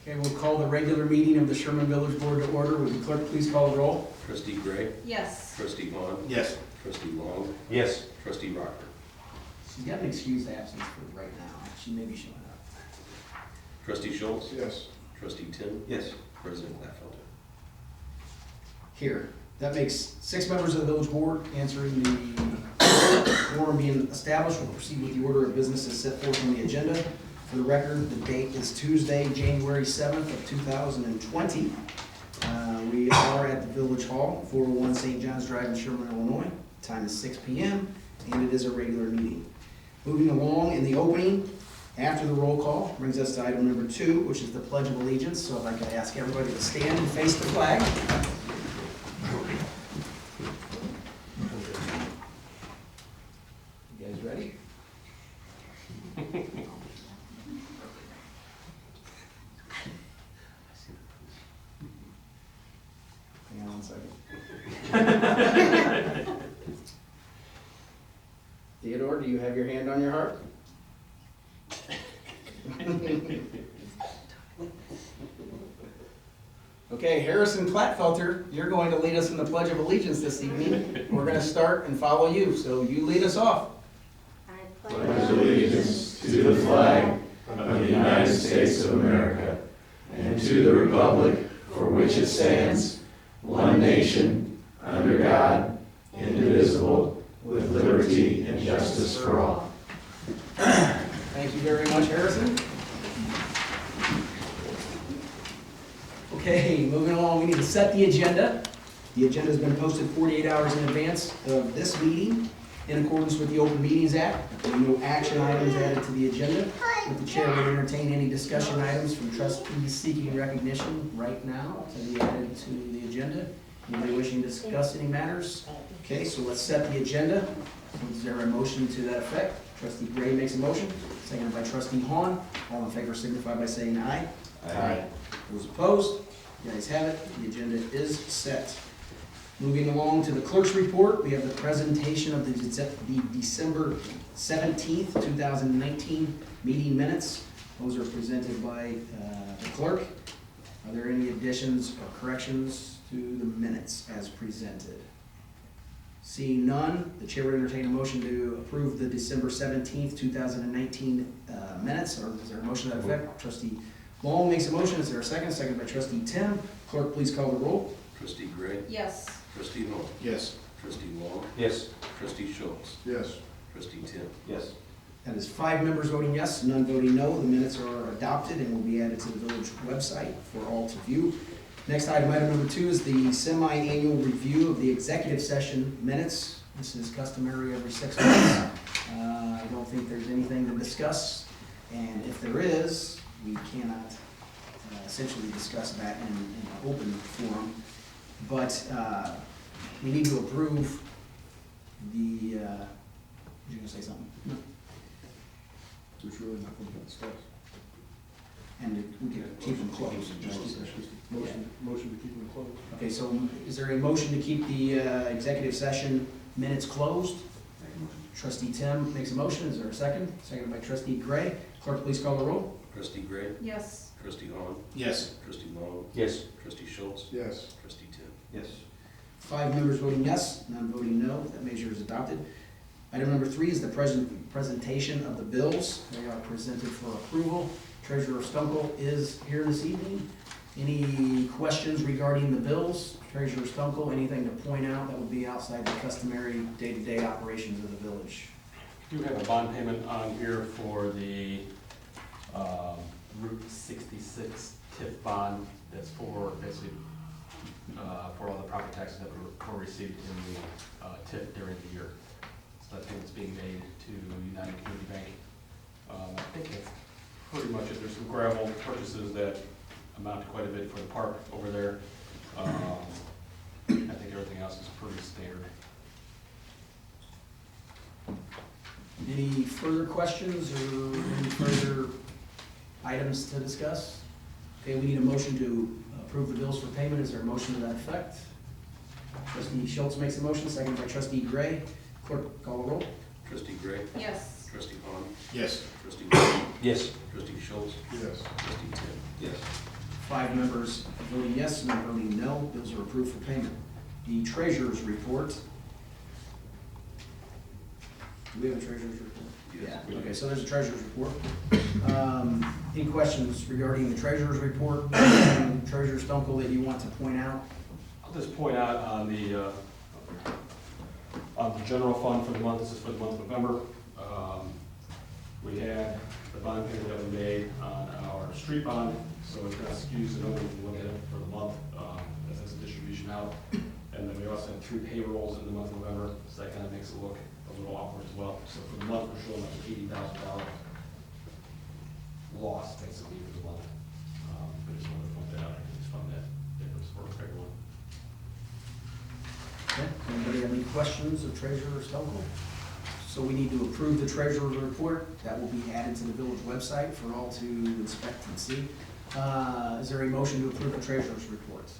Okay, we'll call the regular meeting of the Sherman Village Board to order. Would the clerk please call the roll? Trustee Gray, Yes. Trustee Vaughn, Yes. Trustee Long, Yes. Trustee Rocker. She's got an excused absence for right now. She may be showing up. Trustee Schultz, Yes. Trustee Tim, Yes. President Glatfelter. Here. That makes 6 members of the village board. Answering the quorum being established, we'll proceed with the order of business as set forth on the agenda. For the record, the date is Tuesday, January 7th of 2020. We are at the Village Hall, 401 St. John's Drive in Sherman, Illinois. Time is 6 p.m. and it is a regular meeting. Moving along in the opening, after the roll call, brings us to item number 2, which is the Pledge of Allegiance. So if I could ask everybody to stand and face the flag. You guys ready? Hang on one second. Theodore, do you have your hand on your heart? Okay, Harrison Glatfelter, you're going to lead us in the Pledge of Allegiance this evening. We're going to start and follow you, so you lead us off. I pledge allegiance to the flag of the United States of America and to the republic for which it stands, one nation, under God, indivisible, with liberty and justice for all. Thank you very much, Harrison. Okay, moving along, we need to set the agenda. The agenda has been posted 48 hours in advance of this meeting in accordance with the Open Meetings Act. There are no action items added to the agenda. If the chair would entertain any discussion items from trustees seeking recognition right now to be added to the agenda. Anybody wishing to discuss any matters? Okay, so let's set the agenda. Is there a motion to that effect? Trustee Gray makes a motion, seconded by Trustee Hahn. All in favor signify by saying aye. Aye. Those opposed? The ayes have it. The agenda is set. Moving along to the clerk's report, we have the presentation of the December 17th, 2019 meeting minutes. Those are presented by the clerk. Are there any additions or corrections to the minutes as presented? Seeing none, the chair would entertain a motion to approve the December 17th, 2019 minutes. Or is there a motion to that effect? Trustee Long makes a motion. Is there a second? Second by Trustee Tim. Clerk, please call the roll. Trustee Gray, Yes. Trustee Long, Yes. Trustee Long, Yes. Trustee Schultz, Yes. Trustee Tim. Yes. That is 5 members voting yes, none voting no. The minutes are adopted and will be added to the village website for all to view. Next item number 2, is the semi-annual review of the executive session minutes. This is customary every 6 months. I don't think there's anything to discuss, and if there is, we cannot essentially discuss that in an open forum. But we need to approve the, you gonna say something? No. There's really nothing to discuss. And we can keep them closed. Motion to keep them closed. Okay, so is there a motion to keep the executive session minutes closed? Trustee Tim makes a motion. Is there a second? Seconded by Trustee Gray. Clerk, please call the roll. Trustee Gray, Yes. Trustee Hahn, Yes. Trustee Long, Yes. Trustee Schultz, Yes. Trustee Tim. Yes. 5 members voting yes, none voting no. That measure is adopted. Item number 3 is the presentation of the bills. They are presented for approval. Treasurer Stunkel is here this evening. Any questions regarding the bills? Treasurer Stunkel, anything to point out that would be outside the customary day-to-day operations of the village? Do have a bond payment on here for the Route 66 TIF bond. That's for basically for all the property taxes that were received in the TIF during the year. So that payment's being made to United Community Bank. I think that's pretty much it. There's some gravel purchases that amount to quite a bit for the park over there. I think everything else is pretty standard. Any further questions or any further items to discuss? Okay, we need a motion to approve the bills for payment. Is there a motion to that effect? Trustee Schultz makes a motion, seconded by Trustee Gray. Clerk, call the roll. Trustee Gray, Yes. Trustee Hahn, Yes. Trustee Long, Yes. Trustee Schultz, Yes. Trustee Tim. Yes. 5 members voting yes, none voting no. Bills are approved for payment. The treasurer's report. Do we have a treasurer's report? Yes. Yeah, okay, so there's a treasurer's report. Any questions regarding the treasurer's report? Treasurer Stunkel that you want to point out? I'll just point out on the general fund for the month, this is for the month of November. We had the bond payment that we made on our street bond, so it kind of skews the number when you look at it for the month, as a distribution out. And then we also had 3 payrolls in the month of November, so that kind of makes it look a little awkward as well. So for the month, we're showing like an $80,000 loss basically for the month. But just wanted to point that out, I just found that difference for everyone. Okay, anybody have any questions of Treasurer Stunkel? So we need to approve the treasurer's report. That will be added to the village website for all to inspect and see. Is there a motion to approve the treasurer's report?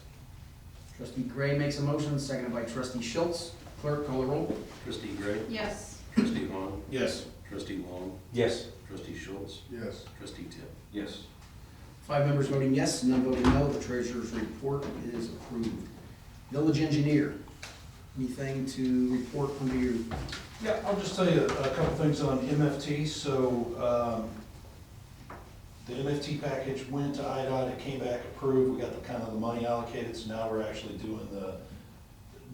Trustee Gray makes a motion, seconded by Trustee Schultz. Clerk, call the roll. Trustee Gray. Yes. Trustee Vaughn. Yes. Trustee Long. Yes. Trustee Schultz. Yes. Trustee Tim. Yes. 5 members voting yes, none voting no. The treasurer's report is approved. Village engineer, anything to report under your? Yeah, I'll just tell you a couple things on MFT. So, the MFT package went to IDOT, it came back approved, we got the kind of the money allocated, so now we're actually doing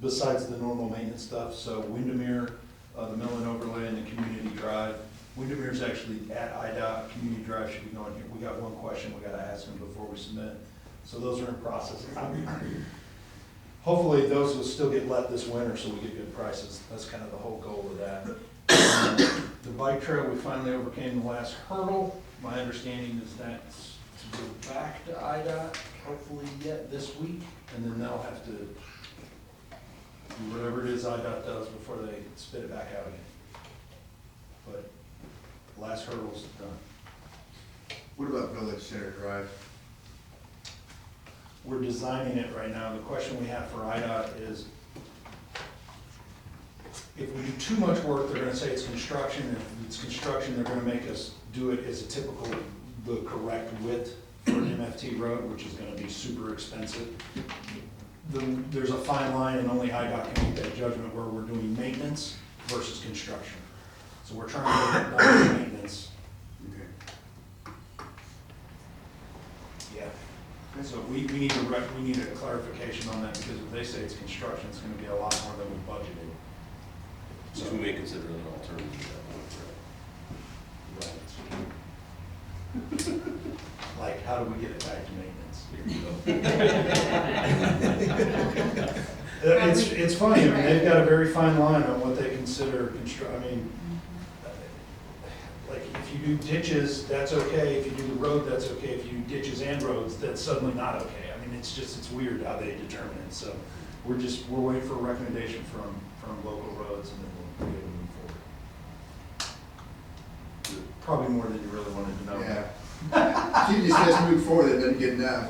besides the normal maintenance stuff, so Windermere, the mill and overlay and the community drive. Windermere's actually at IDOT, community drive should be going here. We got one question we gotta ask them before we submit. So those are in process. Hopefully those will still get let this winter so we get good prices. That's kind of the whole goal of that. The bike trail, we finally overcame the last hurdle. My understanding is that's to go back to IDOT, hopefully yet this week, and then they'll have to do whatever it is IDOT does before they spit it back out again. But the last hurdle's done. What about Village Center Drive? We're designing it right now. The question we have for IDOT is, if we do too much work, they're gonna say it's construction. If it's construction, they're gonna make us do it as a typical, the correct width for an MFT road, which is gonna be super expensive. There's a fine line, and only IDOT can make that judgment where we're doing maintenance versus construction. So we're trying to get more maintenance. Okay. Yeah. So we need a clarification on that, because if they say it's construction, it's gonna be a lot more than we budgeted. So we may consider an alternative to that one, Like, how do we get it back to maintenance? It's funny, I mean, they've got a very fine line on what they consider I mean, like, if you do ditches, that's okay, if you do the road, that's okay, if you do ditches and roads, that's suddenly not okay. I mean, it's weird how they determine it, so we're waiting for a recommendation from local roads, and then we'll be able to move forward. Probably more than you really wanted to know. Yeah. She just says move forward, it doesn't get enough.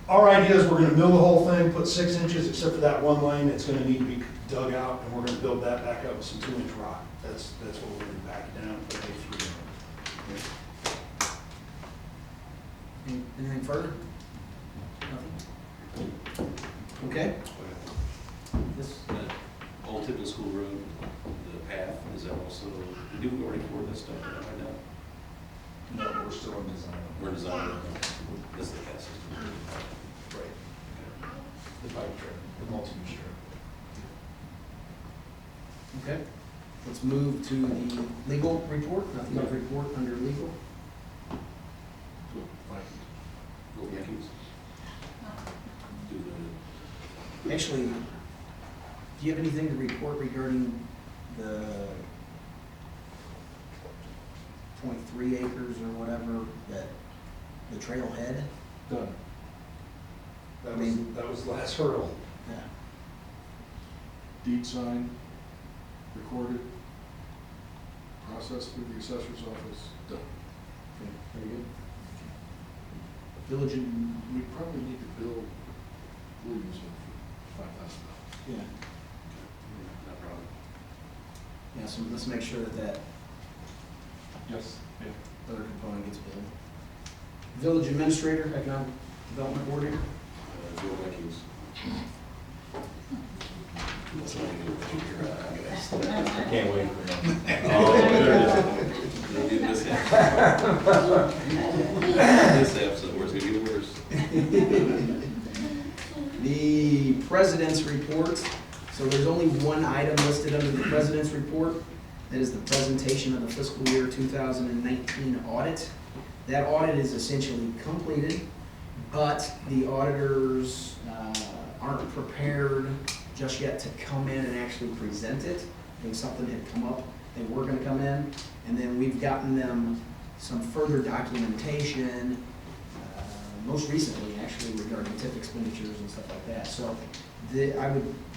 Our idea is we're gonna mill the whole thing, put 6 inches, except for that one lane, it's gonna need to be dug out, and we're gonna build that back up with some 2-inch rock. That's what we're gonna back it down, put A3 in. Anything further? Nothing? Okay. This, Old Tipton School Road, the path, is that also, do we already for this stuff right now? No, we're still in design. We're designing, this is the path system. Right. The bike trail, the multi-use trail. okay. Let's move to the legal report. Nothing to report under legal. Go Yankees. Do Actually, do you have anything to report regarding the 0.3 acres or whatever that the trailhead? Done. That was the last hurdle. Yeah. Deed signed, recorded, processed through the assessor's office, done. Okay, very good. Village and, We probably need to bill Williamson for $5,000. yeah, no problem. yeah, so let's make sure that Yes. other component gets billed. Village administrator, economic Development Coordinator. Joe Likings. That's not gonna get here, guys. Can't wait for that. Oh, there it is. It'll be this half. This episode, where it's gonna get worse. The President's Report. So there's only one item listed under the President's Report. That is the presentation of the fiscal year 2019 audit. That audit is essentially completed, but the auditors aren't prepared just yet to come in and actually present it. I think something had come up, they were gonna come in, and then we've gotten them some further documentation, most recently actually regarding TIF expenditures and stuff like that. So we're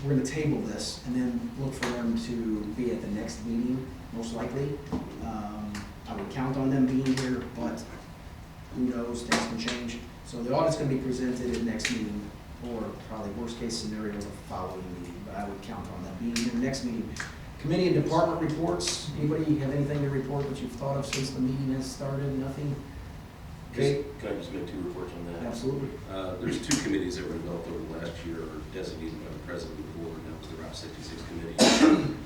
gonna table this and then look for them to be at the next meeting, most likely. I would count on them being here, but who knows, things can change. So the audit's gonna be presented at the next meeting, or probably worst case scenario, the following meeting, but I would count on that being here next meeting. Committee and department reports, anybody have anything to report that you've thought of since the meeting has started? Nothing? Okay, Can I just make 2 reports on that? absolutely. There's 2 committees that were developed over the last year, designated by the president of the board, and that was the Route 66 committee,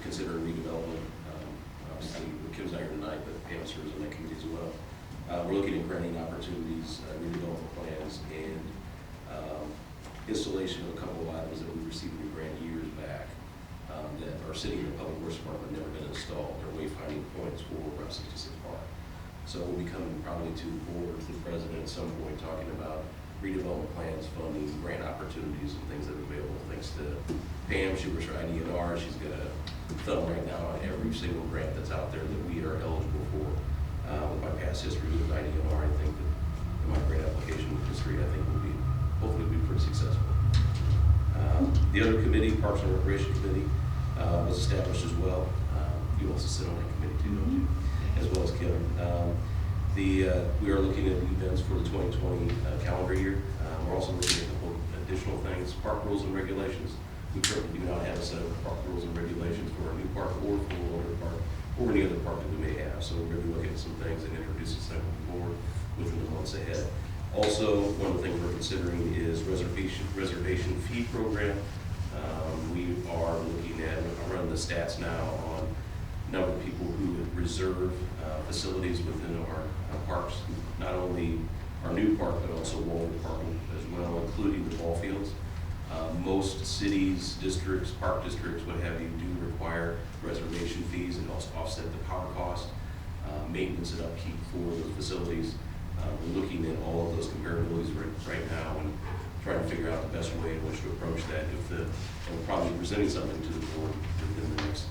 considering redevelopment. Obviously, Kim's not here tonight, but Pam serves on that committee as well. We're looking at granting opportunities, redevelopment plans, and installation of a couple of items that we received in a grant years back that are sitting in the Public Works Department, never been installed. They're wayfinding points for Route 66 Park. So we'll be coming probably to the board, to the president at some point, talking about redevelopment plans, funding, grant opportunities, and things that are available. Thanks to Pam, she works for IDNR. She's got a thumb right now on every single grant that's out there that we are eligible for. With my past history with IDNR, I think that in my grant application history, I think will be, hopefully be pretty successful. The other committee, Parks and Recreation Committee, was established as well. You also sit on that committee too, don't you? As well as Kim. We are looking at events for the 2020 calendar year. We're also looking at a couple additional things, park rules and regulations. We currently do not have a set of park rules and regulations for a new park or for an older park or any other park that we may have. So we're going to be looking at some things and introducing some to the board within the months ahead. Also, one of the things we're considering is reservation fee program. We are looking at, I'm running the stats now on number of people who reserve facilities within our parks, not only our new park, but also Walden Park as well, including the ball fields. Most cities, districts, park districts, what have you, do require reservation fees and also offset the power cost, maintenance and upkeep for those facilities. We're looking at all of those comparabilities right now and trying to figure out the best way in which to approach that. And we'll probably be presenting something to the board within the next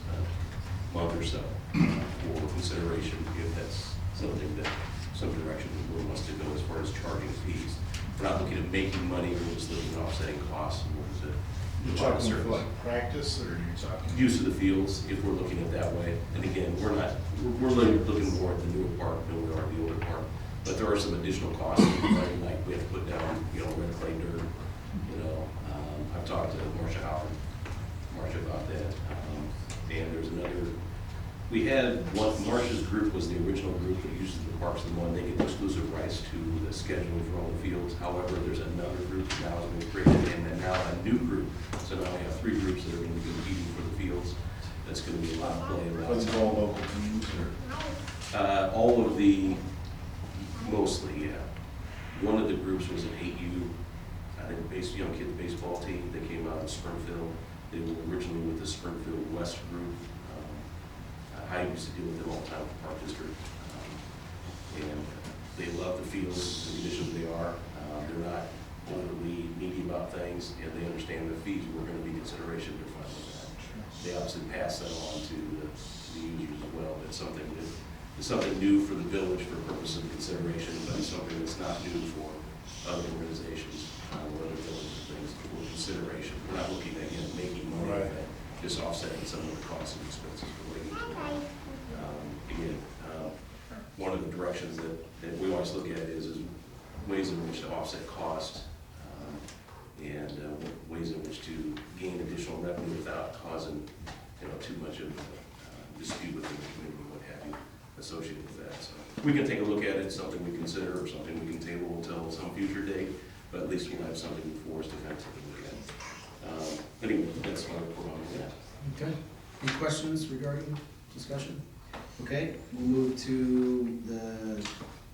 month or so for consideration, if that's something that, some direction the board wants to go as far as charging fees. We're not looking at making money, we're just looking at offsetting costs and what is it. You're talking for like practice, or you're talking? Use of the fields, if we're looking at that way. And again, we're looking more at the newer park than we are the older park. But there are some additional costs, like we have to put down, red clay dirt, I've talked to Marcia about that. And there's another, we had Marcia's group was the original group that uses the parks the one, they get exclusive rights to the scheduling for all the fields. However, there's another group that now has been created, and then now a new group. So now we have 3 groups that are going to be competing for the fields. That's going to be a lot of play. Was it all local teams, or? All of the, mostly, yeah. One of the groups was an 8U, I think, young kids baseball team. They came out of Springfield. They were originally with the Springfield West group. I used to deal with them all the time with the Park District. And they love the fields, the conditions they are. They're not overly needy about things, and they understand the fees were going to be consideration. They're fine with that. They obviously pass that on to the users as well. It's something that is something new for the village for purpose of consideration, but it's something that's not new for other organizations or other villages, things for consideration. We're not looking at making money, Right. Just offsetting some of the costs and expenses related to it. Again, one of the directions that we always look at is ways in which to offset cost and ways in which to gain additional revenue without causing too much of a dispute within the community, what have you, associated with that. So we can take a look at it, something we consider, or something we can table until some future date. but at least we'll have something before us to kind of take a look at. But anyway, that's my report on that. Okay. Any questions regarding discussion? Okay, we'll move to the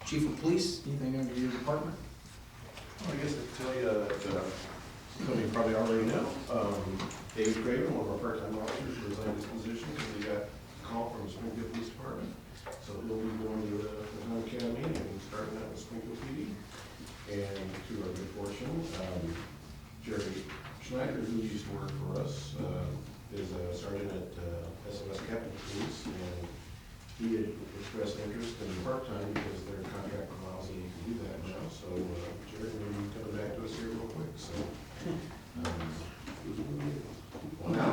chief of police. Anything under your department? Well, I guess I could tell you that, some of you probably already know, David Craven, one of our part-time officers, resigned his position because he got a call from the Springfield Police Department. So he'll be going to the Town Academy and starting out with Springfield PD. And to our good fortune, Jerry Schneider, who used to work for us, is a sergeant at SOS Captain Police, and he had expressed interest in part-time because their contract allows him to do that now. So Jerry may be coming back to us here real quick. So, well, now,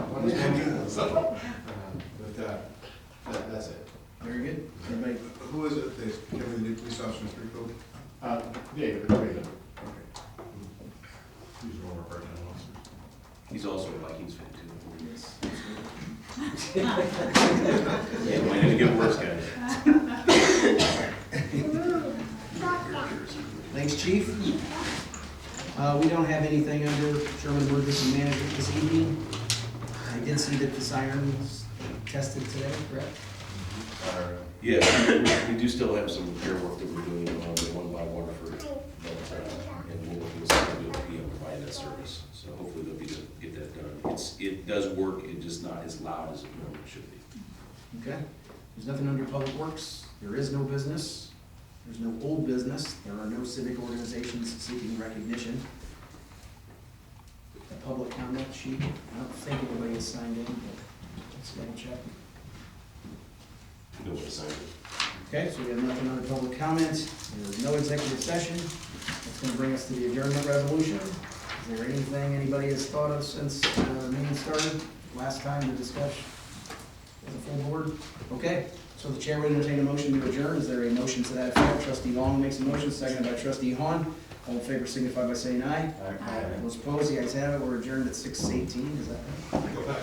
but that's it. Very good. Anybody? Who is it that's becoming the new police officer in Springfield? David Craven, Okay. he's one of our part-time officers. He's also a Vikings fan too. Yes. Yeah, might need to get worse, guys. Thanks, chief. We don't have anything under Sherman Emergency Management this evening. I did see that the sirens tested today, correct? Yeah, we do still have some repair work that we're doing on the one by Waterford, but, and we're working with CWP on providing that service. So hopefully they'll be able to get that done. It does work, it's just not as loud as it normally should be. Okay. There's nothing under Public Works. There is no business. There's no old business. There are no civic organizations seeking recognition. The public comment sheet, I don't think anybody has signed in, but let's double check. No one signed it. Okay, so we have nothing under public comment. There is no executive session. That's going to bring us to the adjournment resolution. Is there anything anybody has thought of since the meeting started? Last time to discuss as a full board? Okay, so the chair would entertain a motion to adjourn. Is there a motion to that effect? Trustee Long makes a motion, seconded by Trustee Hahn. All in favor signify by saying aye. Aye. Those opposed, the ayes have it. We're adjourned at 6:18. Is that right? Go back.